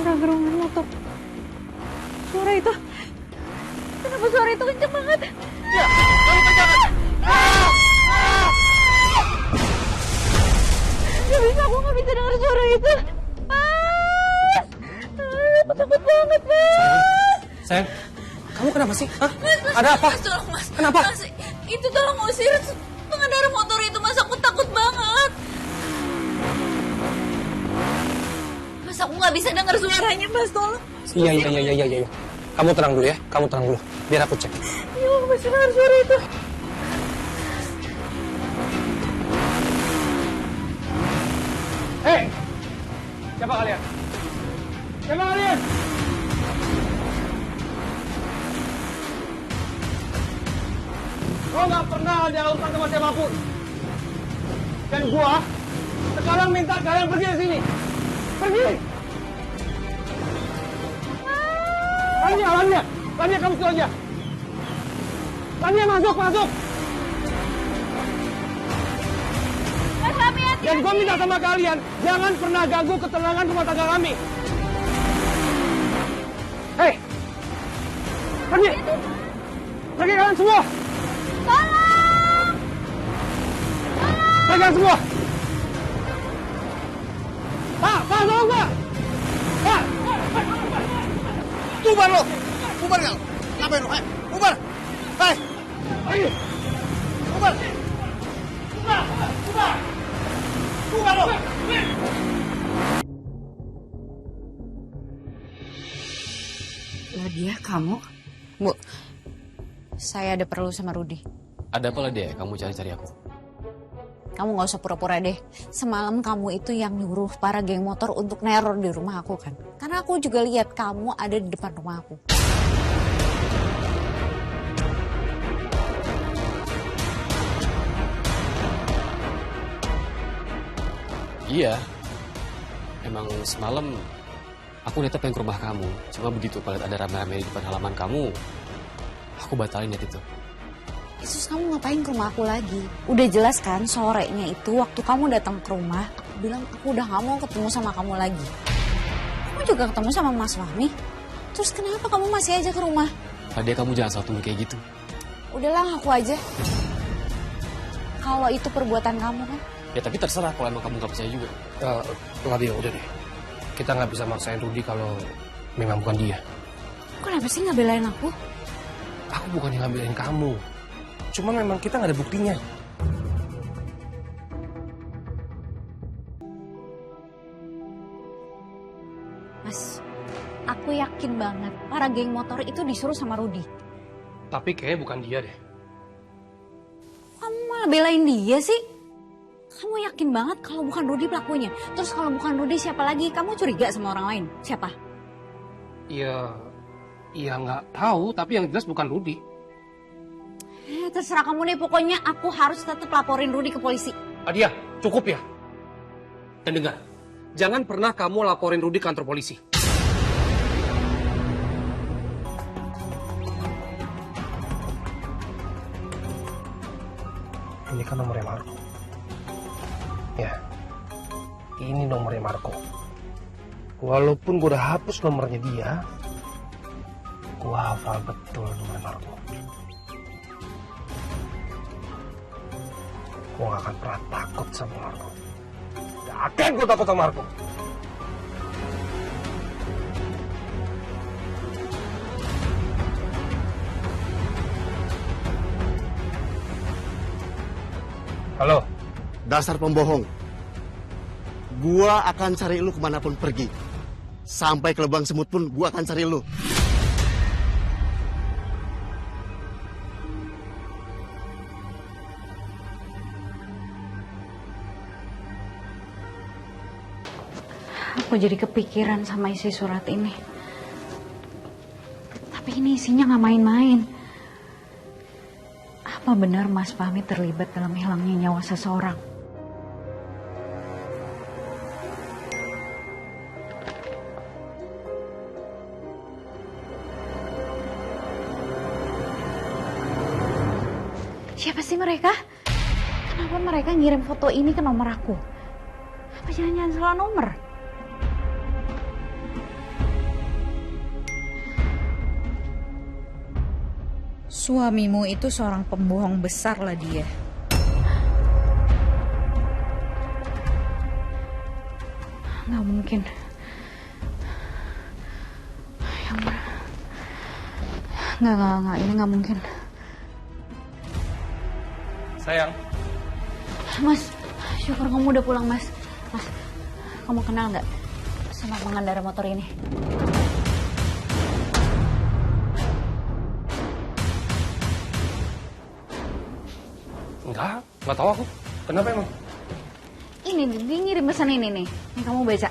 Suara gerongan motor. Suara itu. Kenapa suara itu kenceng banget? Ya, kamu kencang. Aku nggak bisa dengar suara itu. Aku takut banget, Mas. Sayang, kamu kenapa sih? Hah? Mas, Ada apa? Mas, tolong, Mas. Kenapa? Mas, itu tolong usir pengendara motor itu, Mas. Aku takut banget. Mas, aku nggak bisa dengar suaranya, Mas. Tolong. Iya. Kamu tenang dulu ya, kamu tenang dulu. Biar aku cek. Iya, aku masih dengar suara itu. Hei! Siapa kalian? Siapa kalian? Gua nggak pernah ada urusan sama siapapun. Dan gua sekarang minta kalian pergi dari sini. Pergi! Lania, kamu keluar aja. Lania, masuk. Mas, kami hati. Dan gua minta sama kalian, jangan pernah ganggu ketenangan rumah tangga kami. Hei! Pergi! Pergi kalian semua! Tolong! Pergi kalian semua! Pak, tolong Pak! Pak! Bubar lo. Bubar nggak lo? Ngapain lo? Hei, bubar. Hei, Pergi! bubar. Bubar lo. Ladia, kamu? Bu, saya ada perlu sama Rudi. Ada apa lah dia? Kamu cari-cari aku? Kamu gak usah pura-pura deh. Semalam kamu itu yang nyuruh para geng motor untuk neror di rumah aku kan? Karena aku juga lihat kamu ada di depan rumah aku. Iya. Emang semalam aku niatnya pengen ke rumah kamu. Cuma begitu kalau ada rame-rame di depan halaman kamu, aku batalin niat itu. Terus kamu ngapain ke rumah aku lagi? Udah jelas kan sorenya itu waktu kamu datang ke rumah, aku bilang aku udah gak mau ketemu sama kamu lagi. Kamu juga ketemu sama Mas Fahmi. Terus kenapa kamu masih aja ke rumah? Ladia, kamu jangan satu kayak gitu. Udahlah ngaku aja. Kalau itu perbuatan kamu kan? Ya tapi terserah kalau emang kamu gak percaya juga. Ladia, udah deh. Kita nggak bisa maksain Rudi kalau memang bukan dia. Kenapa sih nggak belain aku? Aku bukan yang ngambilin kamu. Cuma memang kita nggak ada buktinya. Mas, aku yakin banget para geng motor itu disuruh sama Rudi. Tapi kayaknya bukan dia deh. Kamu malah belain dia sih? Kamu yakin banget kalau bukan Rudi pelakunya? Terus kalau bukan Rudi siapa lagi? Kamu curiga sama orang lain? Siapa? Iya nggak tahu. Tapi yang jelas bukan Rudi. Terserah kamu nih. Pokoknya aku harus tetap laporin Rudi ke polisi. Adia, cukup ya. Dan dengar, jangan pernah kamu laporin Rudi ke kantor polisi. Ini kan nomornya Marco. Ya, ini nomornya Marco. Walaupun gue udah hapus nomornya dia, gue hafal betul nomornya Marco. Gue gak akan pernah takut sama Marco. Gak akan gue takut sama Marco. Halo. Dasar pembohong. Gua akan cari lu kemanapun pergi. Sampai ke lubang semut pun gua akan cari lu. Aku jadi kepikiran sama isi surat ini. Tapi ini isinya nggak main-main. Apa benar Mas Fahmi terlibat dalam hilangnya nyawa seseorang? Siapa sih mereka? Kenapa mereka ngirim foto ini ke nomor aku? Apa jangan-jangan salah nomor? Suamimu itu seorang pembohong besar lah dia. Nggak mungkin. Nggak, ini nggak mungkin. Sayang. Mas, syukur kamu udah pulang, Mas. Mas, kamu kenal nggak sama pengendara motor ini? Nggak tahu aku. Kenapa emang? Ini nih, dia ngirim pesan ini nih, yang kamu baca.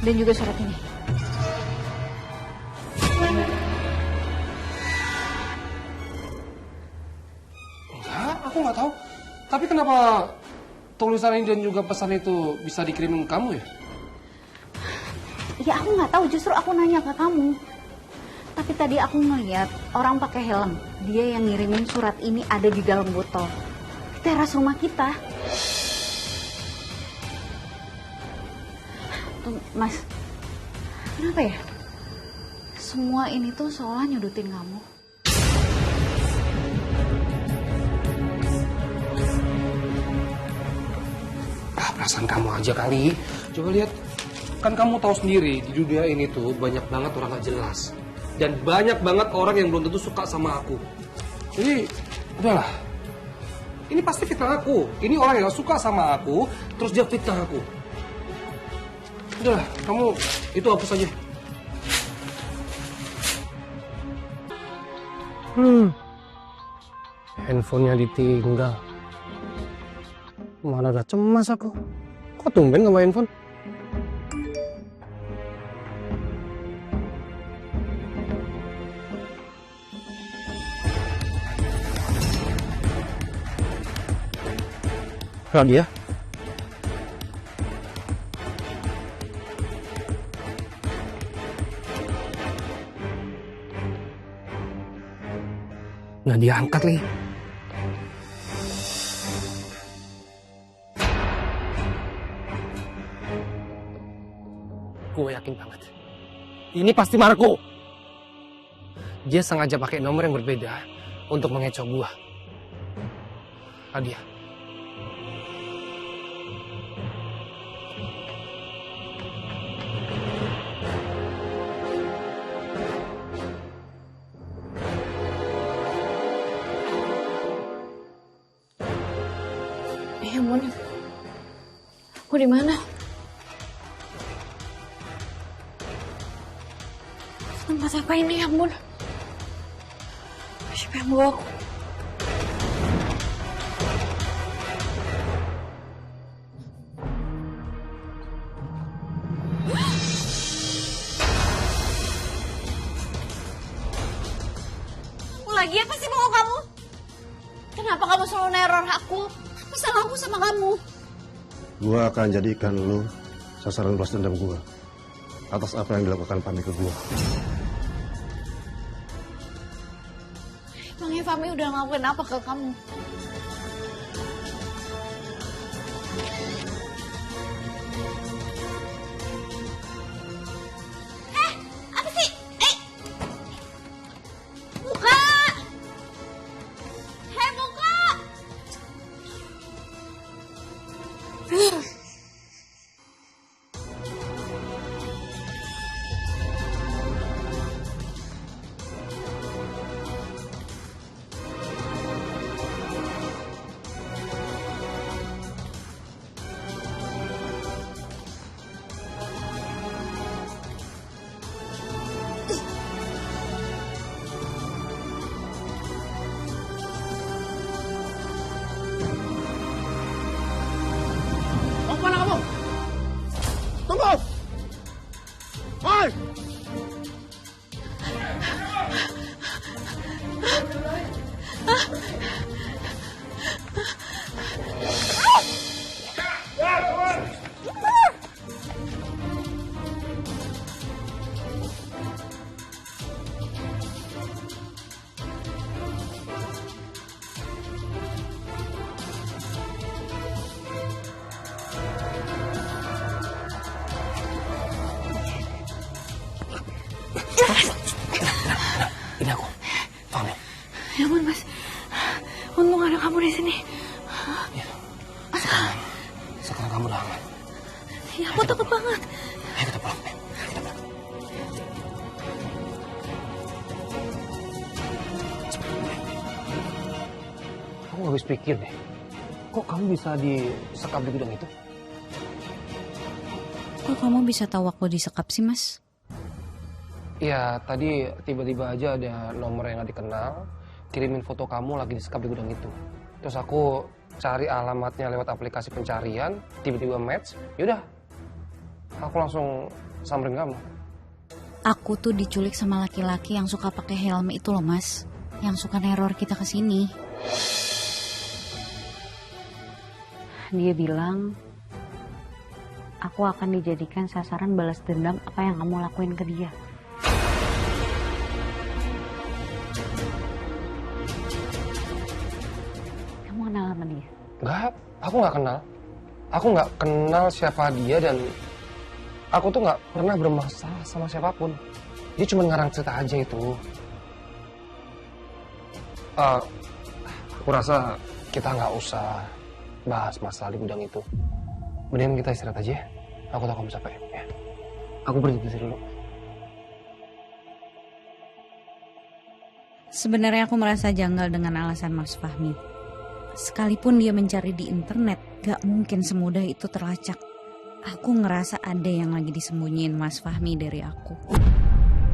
Dan juga surat ini. Enggak, aku nggak tahu. Tapi kenapa tulisan ini dan juga pesan itu bisa dikirimin ke kamu ya? Ya aku nggak tahu, justru aku nanya ke kamu. Tapi tadi aku ngeliat orang pakai helm. Dia yang ngirimin surat ini ada di dalam botol. Di teras rumah kita. Tuh, Mas, kenapa ya? Semua ini tuh seolah nyudutin kamu. Perasaan kamu aja kali. Coba lihat. Kan kamu tahu sendiri, di dunia ini tuh banyak banget orang gak jelas. Dan banyak banget orang yang belum tentu suka sama aku. Jadi, udahlah. Ini pasti fitnah aku. Ini orang yang gak suka sama aku, terus dia fitnah aku. Udahlah, kamu itu hapus aja. Handphonenya ditinggal. Mana udah cemas aku. Kok tumben gak main handphone? Lagi ya? Nggak diangkat lagi. Gue yakin banget. Ini pasti Marco. Dia sengaja pakai nomor yang berbeda untuk mengecoh gue. Adia. Ya ampun, aku di mana? Tempat apa ini, ya ampun? Siapa yang bawa aku? Aku lagi apa sih mau kamu? Kenapa kamu selalu neror aku? Masalah aku sama kamu. Gua akan jadikan lu sasaran balas dendam gua atas apa yang dilakukan Fahmi ke gua. Emangnya Fahmi udah ngelakuin apa ke kamu? Apa sih? Buka! Buka! Tunggu! Hai! Ya ampun Mas, untung ada kamu di sini. Ya, sekarang kamu udah aman. Ya aku takut banget. Ayo kita pulang. Kita pulang. Aku gak habis pikir deh. Kok kamu bisa disekap di gudang itu? Kok kamu bisa tahu aku disekap sih, Mas? Ya, tadi tiba-tiba aja ada nomor yang gak dikenal, kirimin foto kamu lagi disekap di gudang itu. Terus aku cari alamatnya lewat aplikasi pencarian, tiba-tiba match, yaudah. Aku langsung samperin kamu. Aku tuh diculik sama laki-laki yang suka pakai helm itu loh, Mas. Yang suka neror kita ke sini. Dia bilang, aku akan dijadikan sasaran balas dendam apa yang kamu lakuin ke dia. Kamu kenal sama dia? Enggak, aku nggak kenal. Aku nggak kenal siapa dia dan aku tuh nggak pernah bermasalah sama siapapun. Dia cuma ngarang cerita aja itu. Aku rasa kita nggak usah bahas masalah di gudang itu. Mendingan kita istirahat aja ya. Aku tahu kamu capek ya. Aku pergi dulu. Sebenarnya aku merasa janggal dengan alasan Mas Fahmi. Sekalipun dia mencari di internet, gak mungkin semudah itu terlacak. Aku ngerasa ada yang lagi disembunyiin Mas Fahmi dari aku.